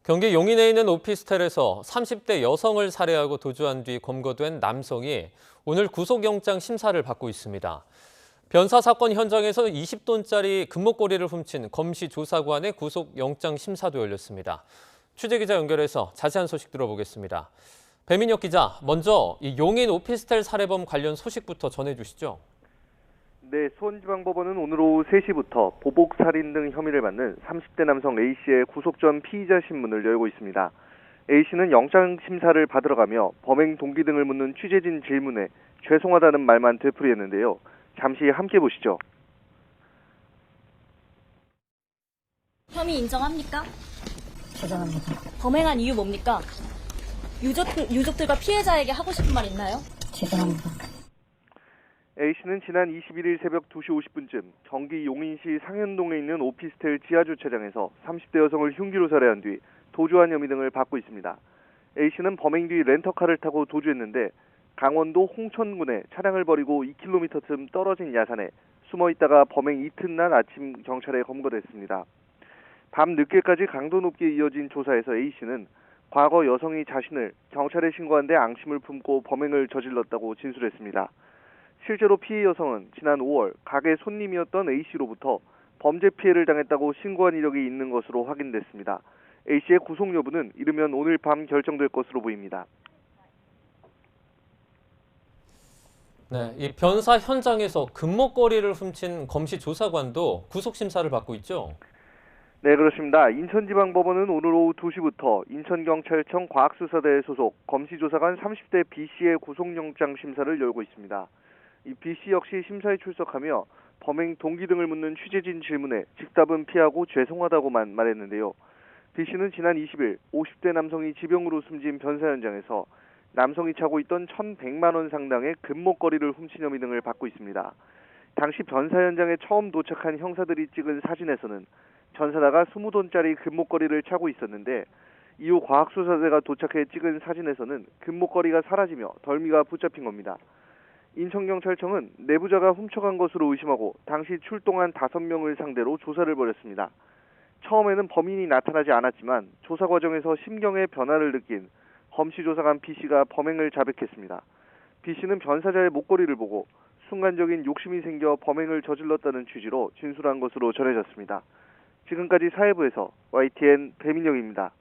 경기 용인에 있는 오피스텔에서 30대 여성을 살해하고 도주한 뒤 검거된 남성이 오늘 구속영장 심사를 받고 있습니다. 변사 사건 현장에서 20돈짜리 금목걸이를 훔친 검시 조사관의 구속영장 심사도 열렸습니다. 취재기자 연결해서 자세한 소식 들어보겠습니다. 배민혁 기자, 먼저 이 용인 오피스텔 살해범 관련 소식부터 전해주시죠. 네, 수원지방법원은 오늘 오후 3시부터 보복살인 등 혐의를 받는 30대 남성 A씨의 구속 전 피의자 신문을 열고 있습니다. A씨는 영장 심사를 받으러 가며 범행 동기 등을 묻는 취재진 질문에 죄송하다는 말만 되풀이했는데요. 잠시 함께 보시죠. 혐의 인정합니까? 죄송합니다. 범행한 이유 뭡니까? 유족들과 피해자에게 하고 싶은 말 있나요? 죄송합니다. A씨는 지난 21일 새벽 2시 50분쯤 경기 용인시 상현동에 있는 오피스텔 지하주차장에서 30대 여성을 흉기로 살해한 뒤 도주한 혐의 등을 받고 있습니다. A씨는 범행 뒤 렌터카를 타고 도주했는데 강원도 홍천군에 차량을 버리고 2km 쯤 떨어진 야산에 숨어있다가 범행 이튿날 아침 경찰에 검거됐습니다. 밤 늦게까지 강도 높게 이어진 조사에서 A씨는 과거 여성이 자신을 경찰에 신고한 데 앙심을 품고 범행을 저질렀다고 진술했습니다. 실제로 피해 여성은 지난 5월 가게 손님이었던 A씨로부터 범죄 피해를 당했다고 신고한 이력이 있는 것으로 확인됐습니다. A씨의 구속 여부는 이르면 오늘 밤 결정될 것으로 보입니다. 네, 이 변사 현장에서 금목걸이를 훔친 검시 조사관도 구속 심사를 받고 있죠. 네, 그렇습니다. 인천지방법원은 오늘 오후 2시부터 인천경찰청 과학수사대 소속 검시조사관 30대 B씨의 구속영장 심사를 열고 있습니다. 이 B씨 역시 심사에 출석하며 범행 동기 등을 묻는 취재진 질문에 즉답은 피하고 죄송하다고만 말했는데요. B씨는 지난 20일 50대 남성이 지병으로 숨진 변사 현장에서 남성이 차고 있던 1,100만 원 상당의 금목걸이를 훔친 혐의 등을 받고 있습니다. 당시 변사 현장에 처음 도착한 형사들이 찍은 사진에서는 전사다가 20돈짜리 금목걸이를 차고 있었는데 이후 과학수사대가 도착해 찍은 사진에서는 금목걸이가 사라지며 덜미가 붙잡힌 겁니다. 인천경찰청은 내부자가 훔쳐간 것으로 의심하고 당시 출동한 5명을 상대로 조사를 벌였습니다. 처음에는 범인이 나타나지 않았지만 조사 과정에서 심경의 변화를 느낀 검시조사관 B씨가 범행을 자백했습니다. B씨는 변사자의 목걸이를 보고 순간적인 욕심이 생겨 범행을 저질렀다는 취지로 진술한 것으로 전해졌습니다. 지금까지 사회부에서 YTN 배민혁입니다.